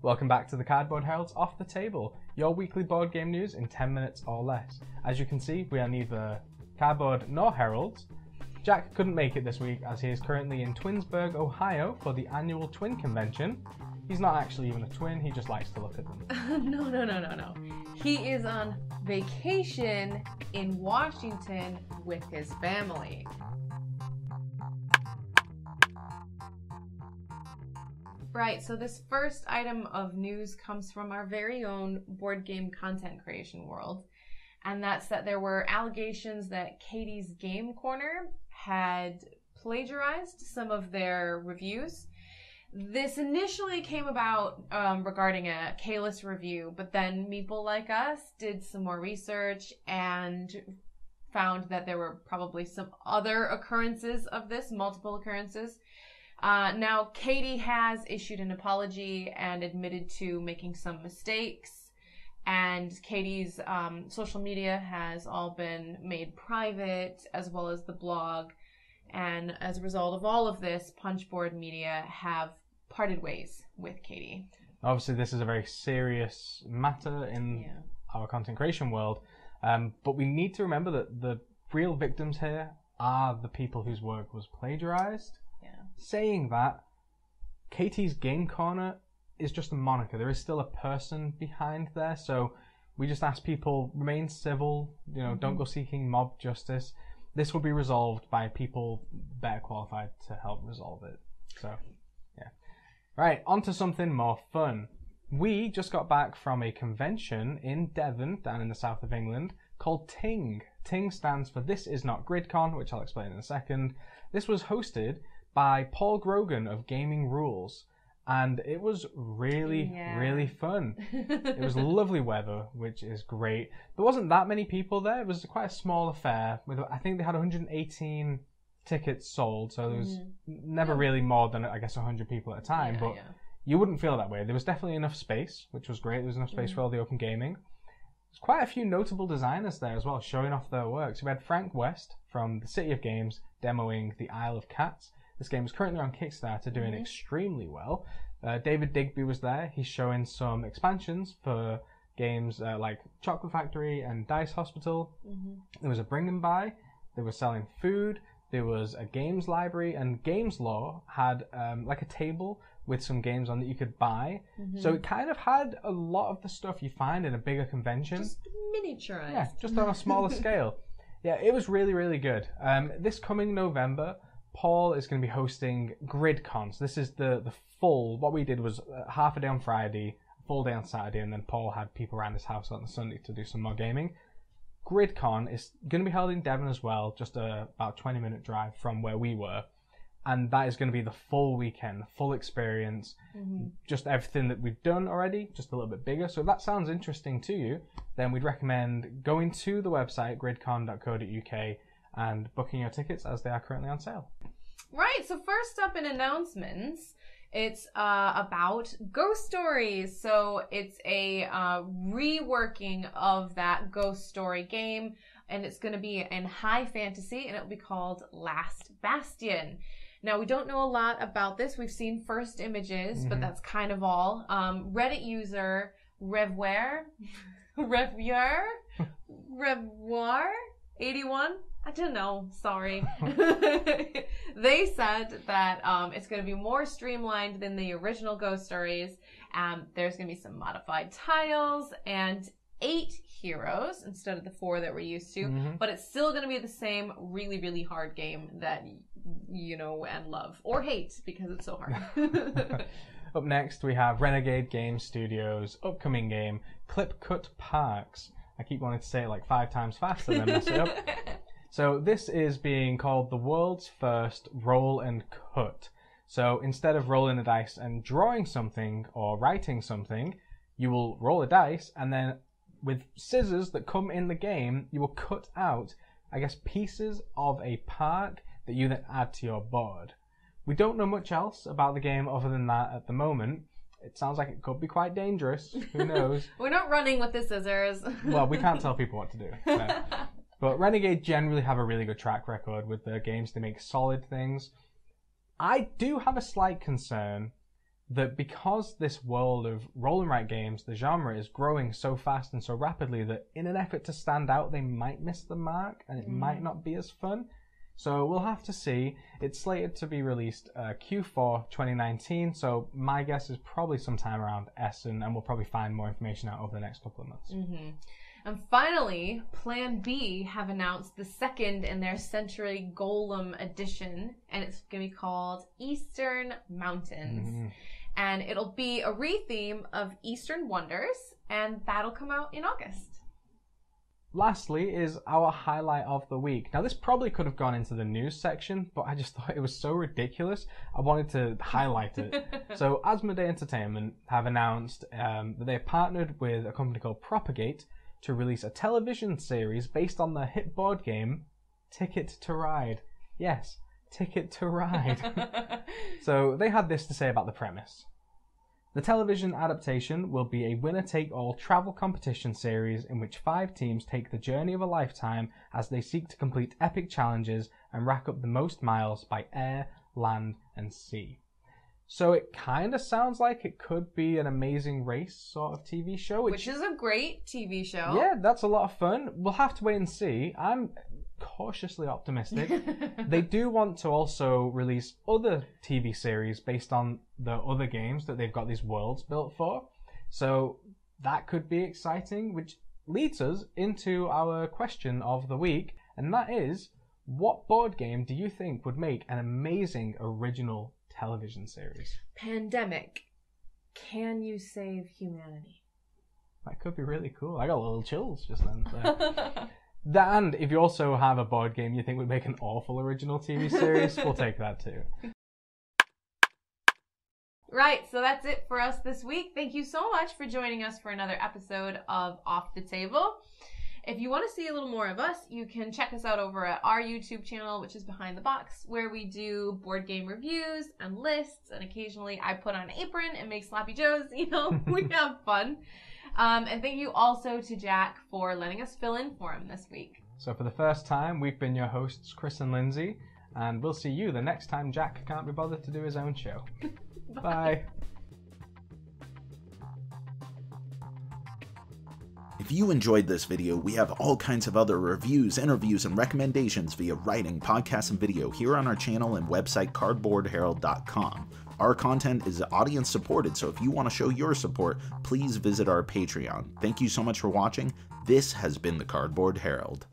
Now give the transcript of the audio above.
Welcome back to the Cardboard Herald's Off the Table, your weekly board game news in 10 minutes or less. As you can see, we are neither cardboard nor heralds. Jack couldn't make it this week as he is currently in Twinsburg, Ohio for the annual Twin Convention. He's not actually even a twin, he just likes to look at them. No. He is on vacation in Washington with his family. Right, so this first item of news comes from our very own board game content creation world. And that's that there were allegations that Katie's Game Corner had plagiarized some of their reviews. This initially came about regarding a Kalis review, but then Meeple Like Us did some more research and found that there were probably some other occurrences of this, multiple occurrences. Now, Katie has issued an apology and admitted to making some mistakes, and Katie's social media has all been made private, as well as the blog, and as a result of all of this, Punchboard Media have parted ways with Katie. Obviously, this is a very serious matter in our content creation world, but we need to remember that the real victims here are the people whose work was plagiarized. Saying that, Katie's Game Corner is just a moniker. There is still a person behind there, so we just ask people, remain civil, don't go seeking mob justice. This will be resolved by people better qualified to help resolve it. So, yeah. Right, on to something more fun. We just got back from a convention in Devon, down in the south of England, called Ting. Ting stands for This Is Not Gridcon, which I'll explain in a second. This was hosted by Paul Grogan of Gaming Rules, and it was really fun. It was lovely weather, which is great. There wasn't that many people there. It was quite a small affair. I think they had 118 tickets sold, so there was never really more than, I guess, 100 people at a time, but you wouldn't feel that way. There was definitely enough space, which was great. There was enough space for all the open gaming. There's quite a few notable designers there as well, showing off their works. We had Frank West from the City of Games demoing the Isle of Cats. This game is currently on Kickstarter, doing extremely well. David Digby was there. He's showing some expansions for games like Chocolate Factory and Dice Hospital. There was a bring and buy. They were selling food. There was a games library, and Games Law had like a table with some games on that you could buy. So it kind of had a lot of the stuff you find in a bigger convention. Just miniaturized. Yeah, just on a smaller scale. Yeah, it was really good. This coming November, Paul is going to be hosting Gridcon. So this is the full, what we did was half a day on Friday, full day on Saturday, and then Paul had people around his house on the Sunday to do some more gaming. Gridcon is going to be held in Devon as well, just about 20-minute drive from where we were. And that is going to be the full weekend, the full experience, just everything that we've done already, just a little bit bigger. So if that sounds interesting to you, then we'd recommend going to the website, gridcon.co.uk, and booking your tickets as they are currently on sale. Right, so first up in announcements, it's about Ghost Stories. So it's a reworking of that Ghost Story game, and it's going to be in high fantasy, and it'll be called Last Bastion. Now, we don't know a lot about this. We've seen first images, but that's kind of all. Reddit user Revoir 81? I don't know, sorry. They said that it's going to be more streamlined than the original Ghost Stories. There's going to be some modified tiles and 8 heroes instead of the 4 that we're used to. But it's still going to be the same really hard game that you know and love. Or hate, because it's so hard. Up next, we have Renegade Game Studios' upcoming game, ClipCut Parks. I keep wanting to say it like 5 times faster and then mess it up. So this is being called the world's first roll and cut. So instead of rolling a dice and drawing something or writing something, you will roll a dice, and then with scissors that come in the game, you will cut out, I guess, pieces of a park that you then add to your board. We don't know much else about the game other than that at the moment. It sounds like it could be quite dangerous. Who knows? We're not running with the scissors. Well, we can't tell people what to do. So. But Renegade generally have a really good track record with their games. They make solid things. I do have a slight concern that because this world of roll and write games, the genre is growing so fast and so rapidly that in an effort to stand out, they might miss the mark and it might not be as fun. So we'll have to see. It's slated to be released Q4 2019, so my guess is probably sometime around Essen, and we'll probably find more information out over the next couple of months. And finally, Plan B have announced the second in their Century Golem edition, and it's going to be called Eastern Mountains. And it'll be a re-theme of Eastern Wonders, and that'll come out in August. Lastly is our highlight of the week. Now, this probably could have gone into the news section, but I just thought it was so ridiculous, I wanted to highlight it. So, Asmodee Entertainment have announced that they've partnered with a company called Propagate to release a television series based on the hit board game Ticket to Ride. Yes, Ticket to Ride. So, they had this to say about the premise. The television adaptation will be a winner-take-all travel competition series in which 5 teams take the journey of a lifetime as they seek to complete epic challenges and rack up the most miles by air, land, and sea. So it kind of sounds like it could be an Amazing Race sort of TV show. Which is a great TV show. Yeah, that's a lot of fun. We'll have to wait and see. I'm cautiously optimistic. They do want to also release other TV series based on the other games that they've got these worlds built for. So that could be exciting, which leads us into our question of the week, and that is, what board game do you think would make an amazing original television series? Pandemic. Can you save humanity? That could be really cool. I got a little chills just then. So. And if you also have a board game you think would make an awful original TV series, we'll take that too. Right, so that's it for us this week. Thank you so much for joining us for another episode of Off the Table. If you want to see a little more of us, you can check us out over at our YouTube channel, which is Behind the Box, where we do board game reviews and lists, and occasionally I put on an apron and make sloppy joes. You know, we have fun. And thank you also to Jack for letting us fill in for him this week. So for the first time, we've been your hosts, Chris and Lindsay, and we'll see you the next time Jack can't be bothered to do his own show. Bye. If you enjoyed this video, we have all kinds of other reviews, interviews, and recommendations via writing, podcasts, and video here on our channel and website cardboardherald.com. Our content is audience supported, so if you want to show your support, please visit our Patreon. Thank you so much for watching. This has been the Cardboard Herald.